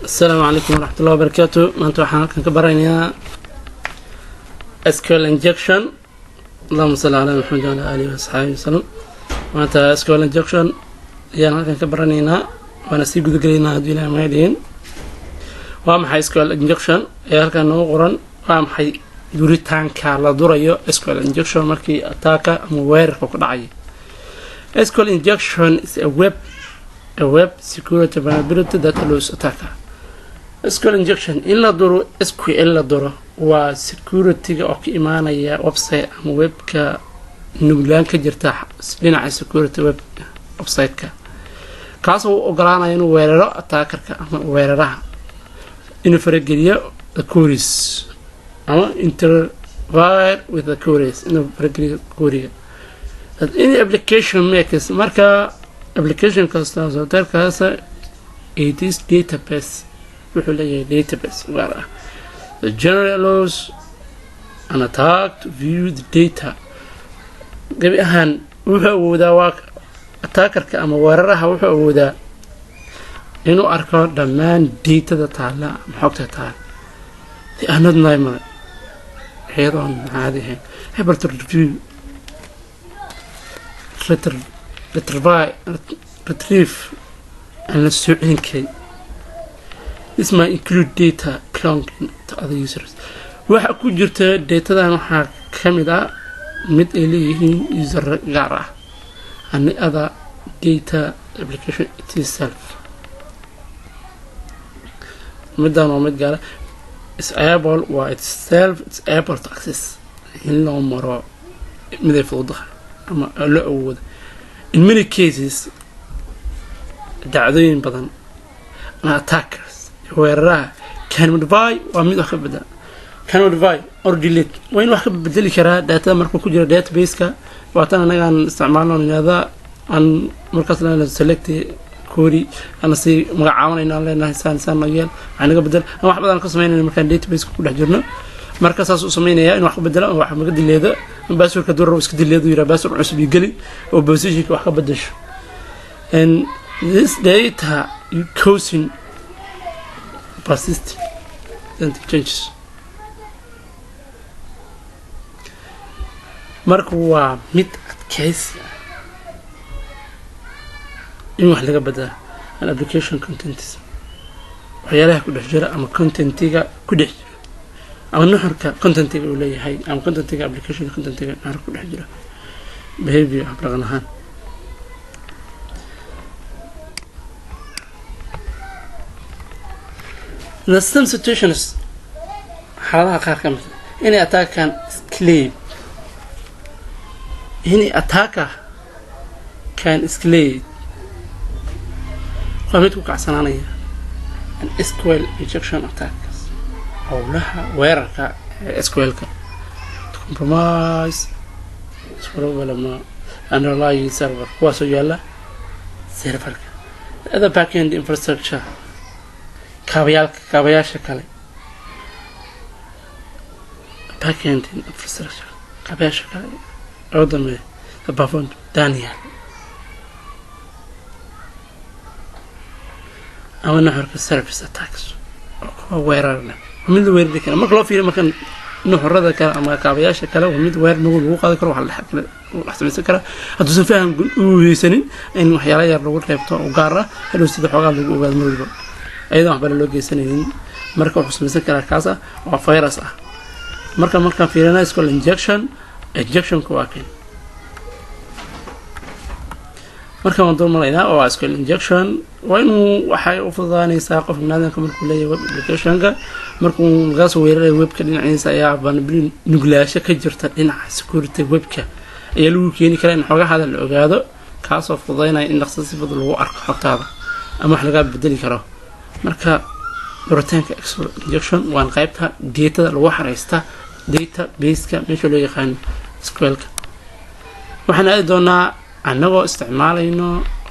السلام عليكم ورحمة الله وبركاته. ما أنتوا حنا كان كبرنا SQL injection. اللهم صل على محمد وعلى آله وصحبه وسلم. ما أنت SQL injection يعني كان كبرنا وأنا سيجو ذكرنا هذول ما يدين. وام حي SQL injection كان نوقرن وام حي دوريتان كارلا دوريو SQL injection مركي أتاكا موارد كوكدعي. SQL injection is a web security vulnerability that allows attacker. SQL injection in la duro SQL la duro waa security oo ka imaanaya website ama webka nuglaan ka jirta dhinaca security website-ka kaas oo ogolaanaya inuu weeraro attackerka ama weeraraha inuu farageliyo the queries ama interfere with the queries inuu farageliyo query that any application makes marka application kasta oo tarkaas it is database wuxuu leeyahay database gaar ah. The general allows an attack to view the data. gabi ahaan wuxuu awoodaa waa attackerka ama weeraraha wuxuu awoodaa inuu arko dhammaan datada taala ama xogta taala. The another name ayadon caadi ahayn able to review retrieve and soo celin karay. This might include data belonging to other users. waxa ku jirta datadan waxa kamid ah mid ay leeyihiin user gaar ah and other data application itself. midan oo mid gaar is able wa itself it's able to access in loo maro mid ay fududahay ama la awood. In many cases dacdooyin badan attackers weeraraha can modify waa mid wax ka bedel can modify or delete waa in wax ka bedeli karaa data markuu ku jiro database-ka waatan anaga aan isticmaalno niyada aan markaas la select query ana si magacaabana leenahay saan noo yeel anaga bedel wax badan ka sameynayna markaan database-ka ku dhex jirno marka saas uu sameynaya in wax ka bedelo wax maga dileedo password-ka doorar iska dileedo yira password cusub gali oo position-ka wax ka bedesho. And this data you causing persistent changes. marka waa mid adkaysi in wax laga bedelo an application contents waxyaalaha ku dhex jira ama contentiga ku dhex jira ama nuxurka contentiga uu leeyahay ama contentiga application contentiga nuxurka ku dhex jira behavior hablagan ahaan. In some situations xaaladaha qaar ka mid inay attacker can escalate waa mid ku kacsanaanaya an SQL injection attacks howlaha weerarka SQL-ka to compromise server underlying server kuwaasoo yaala serverka other backend infrastructure kaabayaasha kale backend infrastructure kaabayaasha kale oo dambe above Daniel ama nuxurka service attacks oo weerarna mid weerarka kale marka loo fiiriyo markan nuxurada kale ama kaabayaasha kale oo mid weer lagu qaadi karo waxa la xaqiiqsan kara hadduu si faham u haysanin in waxyaalo yar lagu reebto oo gaar ah hadhow sida xogaa lagu ogaado marwalba ayadoo waxba loo geysanaynin marka wuxuu samaysan karaa kaas ah oo virus ah. markaan fiirinayo SQL injection ku waa keen marka waan doonaynaa oo SQL injection waa inuu waxay u fududaanaysaa qof binaadamka markuu leeyahay web application-ka markuu laga soo weeraray webka dhinaciisa ayaa vulnerability nuglaasho ka jirta dhinaca security webka ayaa lagu keeni karaa in xogaha la ogaado kaasoo fududaynaya in dhaqso si fudud lagu arko xogtaada ama wax laga bedeli karo. marka doritaanka SQL injection waan qaybta data lagu xareysta database-ka meesha loo yaqaan SQL-ka. waxaan aadi doonaa anagoo isticmaalayno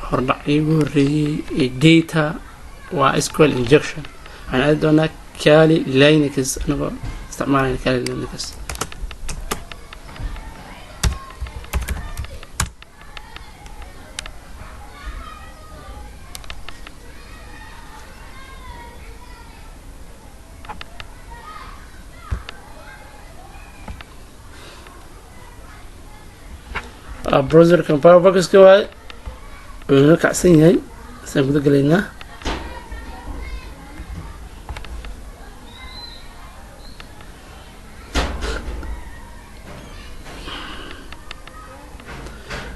hordhacii ugu horeeyay ee data waa SQL injection. waxaan aadi doonaa Kali Linux anagoo isticmaalayno Kali Linux. browser kan Firefox ka waay wuxuu kacsan yahay saan guda galaynaa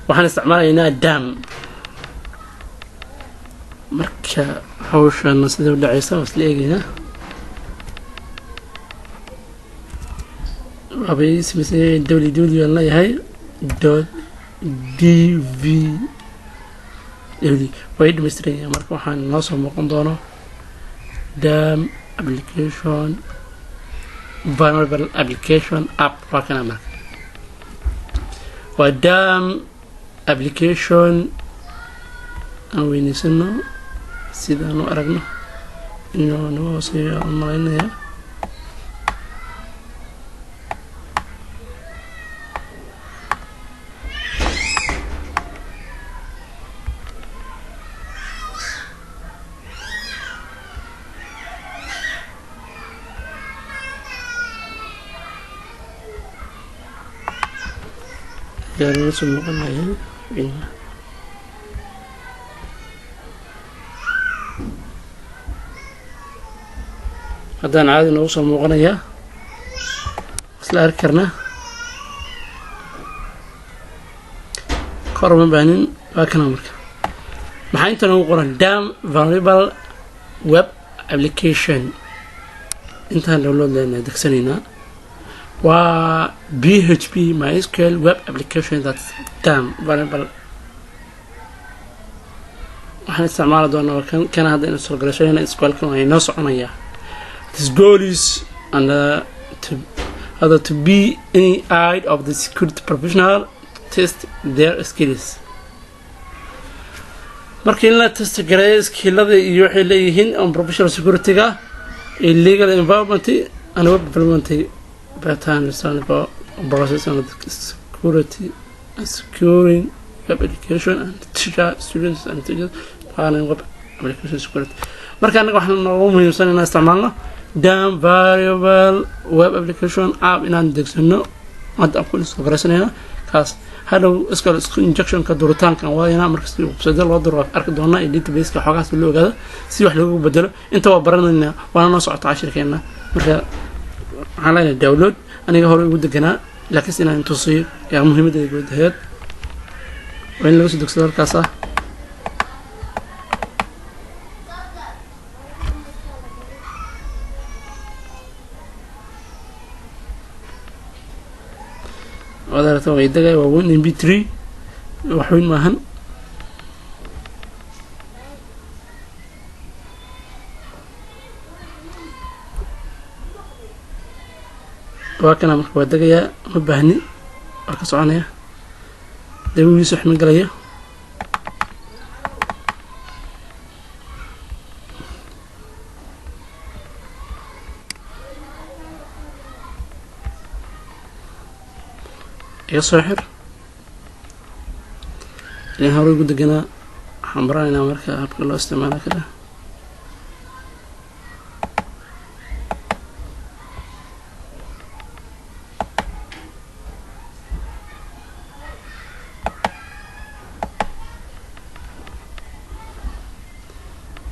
waxaan isticmaalaynaa dam marka hawshan sida u dhacaysa wasla eegayna abay ismisay www la yahay .dv way dhamaystiraya marka waxaan noo soo muuqan doono dam application vulnerable application app waa kana marka waa dam application aan weynaysano sidaan u aragno inuu noo hooseeyo aan malaynaya يعني نسمع قلنا haddaan caadi noogu soo muuqanayaa isla arki karnaa kor uma baanin waa kana marka maxaa inta noogu qoran dam vulnerable web application intaan download leenahay degsanaynaa waa php mysql web application that's dam vulnerable waxaan isticmaali doonaa kana hadda in soo galashadeena iskuulkan waa inoo soconayaa. This goal is to be any eye of the security professional to test their skills. Marka in la test gareeyo skillada iyo waxay leeyihiin on professional security-ga, illegal environment and web development pattern for process and security and securing web education and teacher students and teachers and web application security. Marka anaga waxaan noogu muhiimsan inaan isticmaalno dam variable web application app inaan degsano hadda aan ku soo garaysanayna kaas hadhow iskala injection ka duritaankan waayna markasta website loo diro arki doona ee database ka xogaas loo ogaado si wax lagu bedelo inta waa baranayna waana noo socoto cashirkeena marka waxaan leenahay download aniga hore ugu deganaa laakiin inaan tusiyo yaa muhiimadda guud aheed waa in lagu soo degsado halkaas ah وهذا هو يدقى وون mp3 وحوين ماهن وكان مركب يدقى مبهني وكسو عنيا داوي يسوح من قليا يا صاحر اللي هو يقول دقنا حمراني مركا هبك الله استعمالها كده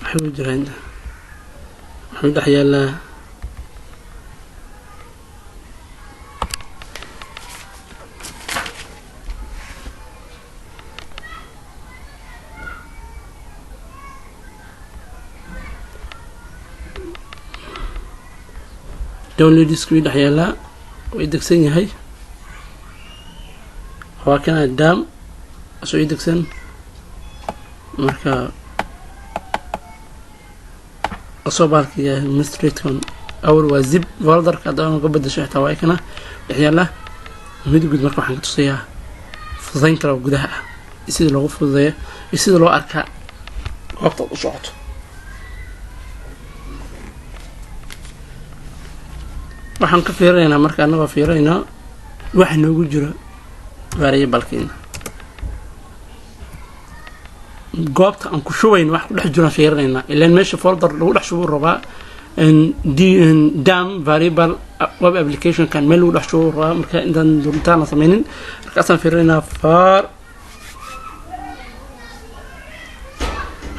حلو جرين حلو حياله download screen حياله ويدكسن يحي هو كان دام سو يدكسن marka أصوبك يا مستريتون أول وزب فولدر كده أنا قبل دشة تواي كنا يحياله ميد جود مركب حاجة تصيا فضين كلا وجودها يصير له فضية يصير له أركع وقت الصوت waxaan ka fiirinaa marka anaga fiirina wax noogu jiro variable-kiina goobta aan ku shubayn wax ku dhex jiro fiirinayna ilaa meesha folder lagu dhex shubo rabaa dam variable web application kan meel lagu dhex shuuro marka intaan duritaana sameynin markaasaan fiirinaynaa var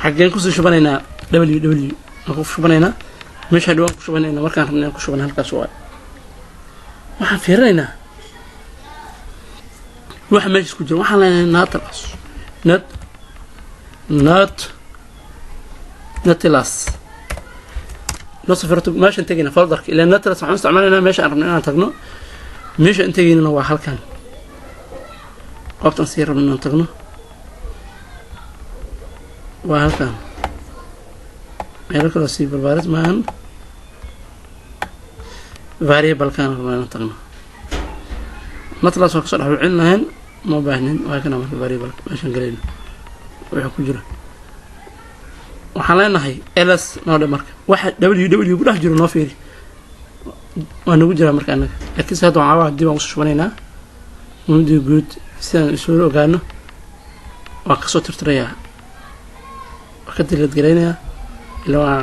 xaggeen kusoo shubanaynaa ww aan ku shubanaynaa meesha dhawaan ku shubanaynaa markaan rabnay aan ku shubana halkaas waa waxaan fiirinaynaa waxa meesha ku jira waxaan leenahay natlas natlas noo safirto meeshaan tegayna folderka ilaa natlas waxaan isticmaalaynaa meesha aan rabnay inaan tagno meesha aan tegaynana waa halkan goobtaan sii rabnay inaan tagno waa halkan meelo kaloo sii barbaaris maahan variablekaan rabnaa inaan tagno natlas waa kasoo dhex wicin lahayn ma baahnin waa kana marka variable meeshaan galayno waxa ku jira waxaan leenahay ls noodhe marka waxa ww ku dhex jiro noo fiiri waa nagu jiraa marka annaga laakiin se hadda waxaa dib aan usoo shubanaynaa mudii guud sidaan isu ogaano waa kasoo tirtirayaa waa ka dileed garaynayaa ilaa waa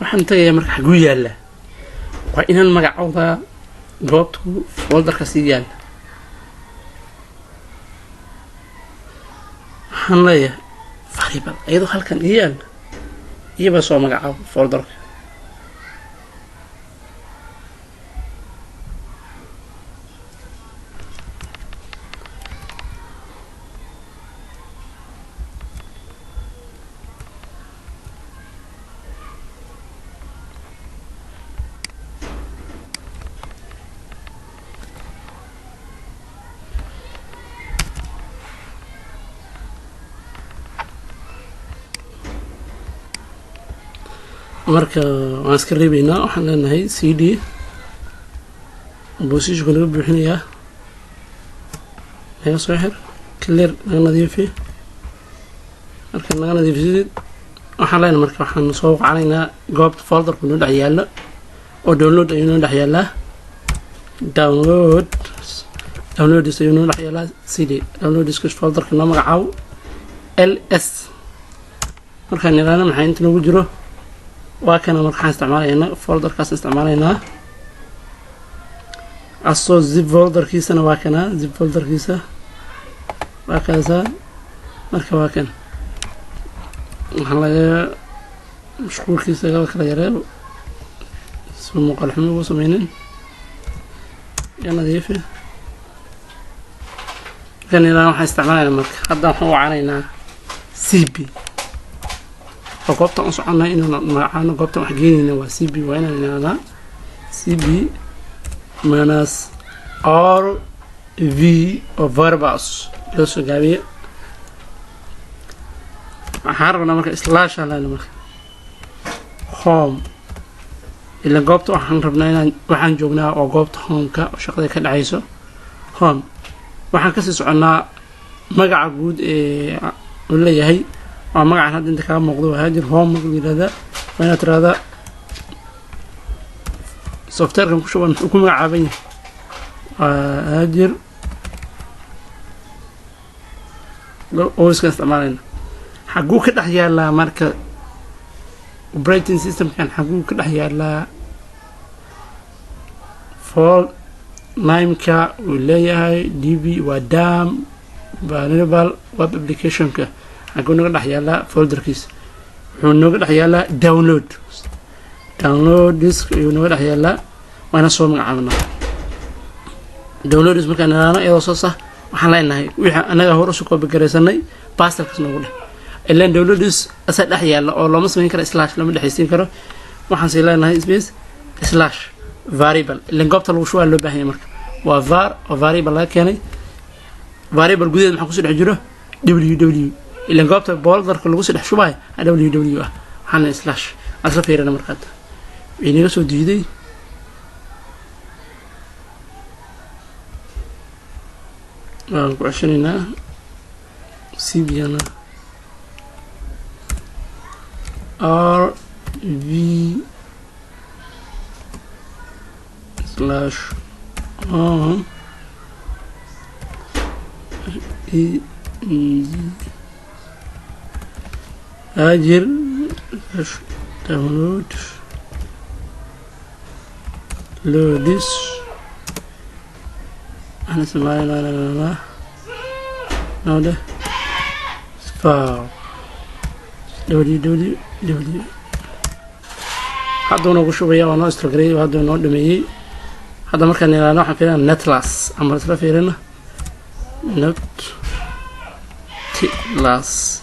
waxaan tagayaa marka xaguu yaalla waa inaan magacooda goobtu folderka sii yaalla waxaan leeyahay variable iyadoo halkan ii yaalla iyabaa soo magacaabo folderka marka waan iska reebaynaa waxaan leenahay cd positionka laga buuxinayaa naga soo xir clear naga nadiifi marka naga nadiifisid waxaan leenahay marka waxaan soo wacanaynaa goobta folderku noo dhex yaalla oo download ayuu noo dhex yaallaa downloads ayuu noo dhex yaallaa cd downloads folderka noo magacaabo ls markaan yaraana maxaa inta noogu jiro waa kana markaan isticmaalaynaa folderkaas isticmaalaynaa asoo zip folderkiisana waa kana zip folderkiisa waa kaasa marka waa kan waxaan laga mashquulkiisa kala yareebo si muuqaal xumo ugu sameynin ya nadiifi kan ilaa waxaan isticmaalaynaa marka hadda waxaan wacanaynaa cb goobta aan soconay inaan magacaano goobta wax geenayna waa cb waa inaan inaanaa cb minus r v oo variables loo soo gaabiye waxaan rabnaa marka slash halana marka home ilaa goobta waxaan rabnaa inaan waxaan joognaa oo goobta homeka oo shaqada ka dhacayso home waxaan kasii soconnaa magaca guud ee uu leeyahay waa magacan hadda inta kaa muuqdo waa haajir home marka la yihahdaa waa inaad tiraahdaa softwarekan ku shuban muxuu ku magacaaban yahay waa haajir oiskan isticmaalayna xaguu ka dhex yaallaa marka operating systemkan xaguu ka dhex yaallaa fol nimeka uu leeyahay db waa dam variable web applicationka xaguu naga dhex yaallaa folderkiisa wuxuu nooga dhex yaallaa download disk ayuu nooga dhex yaallaa waana soo magacaabnaa downloads markaan niraano iyadoo soo sah waxaan leenahay wixii anaga hore usoo koobigaraysanay bastarkas noogu dheh ilaan downloads asaa dhex yaalla oo looma samayn karo slash looma dhexaysiin karo waxaan sii leenahay space slash variable ilaan goobta lagu shubaa loo baahanya marka waa var oo variable laga keenay variable gudaheed maxaa kusoo dhex jiro ww ilaan goobta boldarka lagu soo dhex shubaayo ww ah waxaana slash asla fiirana markaad way naga soo diiday waan ku ceshanaynaa cbna rv/on هاجر download loadis أنا سمعي لا نوده فاو دولي هذا نوع شوية وانا استغري وهذا نوع دمي هذا مركز نلاقي واحد فينا نتلاس أمر ترى فينا نتلاس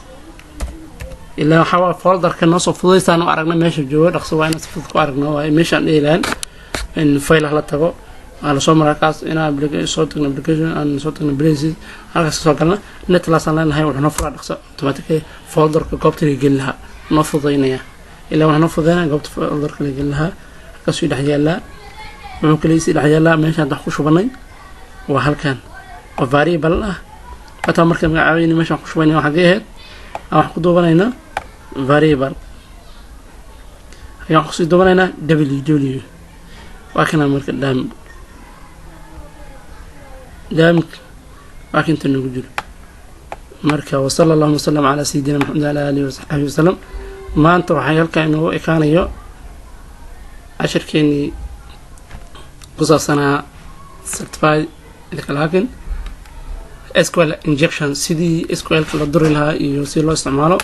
إلا حوا فولدر كناس وفضيت أنا أرجعنا ماشي جوا رخصوا وين صفت أرجعنا وين ماشي إيلان إن فايل على تبع على صوم ركاز أنا أبليك صوتنا أبليكيشن أنا صوتنا بريزي على صوتنا نتلاس أنا هاي ونفرع رخصة اوتوماتيكي فولدر كقبت يجلها نفضيناه إلا وإحنا نفضينا قبت فولدر يجلها كسوي دحيلا ممكن يصير دحيلا ماشي عند خوش بني وهل كان وفاري بلا حتى مركب عاويني ماشي خوش بني وحقيقة أو حقدو بنينا variable ayaan kusii dubanaynaa ww waa kana marka daamik waa kinta nagu jiro marka wa sallallahu wasallam ala sayidina muhammad wa ala alihi wa sahbihi wasallam maanta waxay halkaan inoo ekaanayo ashirkeeni ku saabsanaa certified laakiin SQL injection sidii SQL la duri lahaa iyo si loo isticmaalo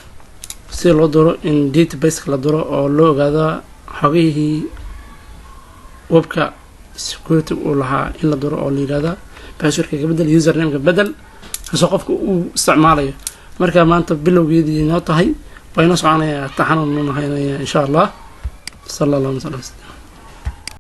si loo duro in database la duro oo loo ogaado xogihii webka security uu lahaa in la duro oo la yiraahdo passwordka ka bedel username ka bedel soo qofka uu isticmaalayo marka maanta bilowgeedii inoo tahay bayna soconaya taxanun noo haynaya insha Allah sallallahu alayhi wa sallam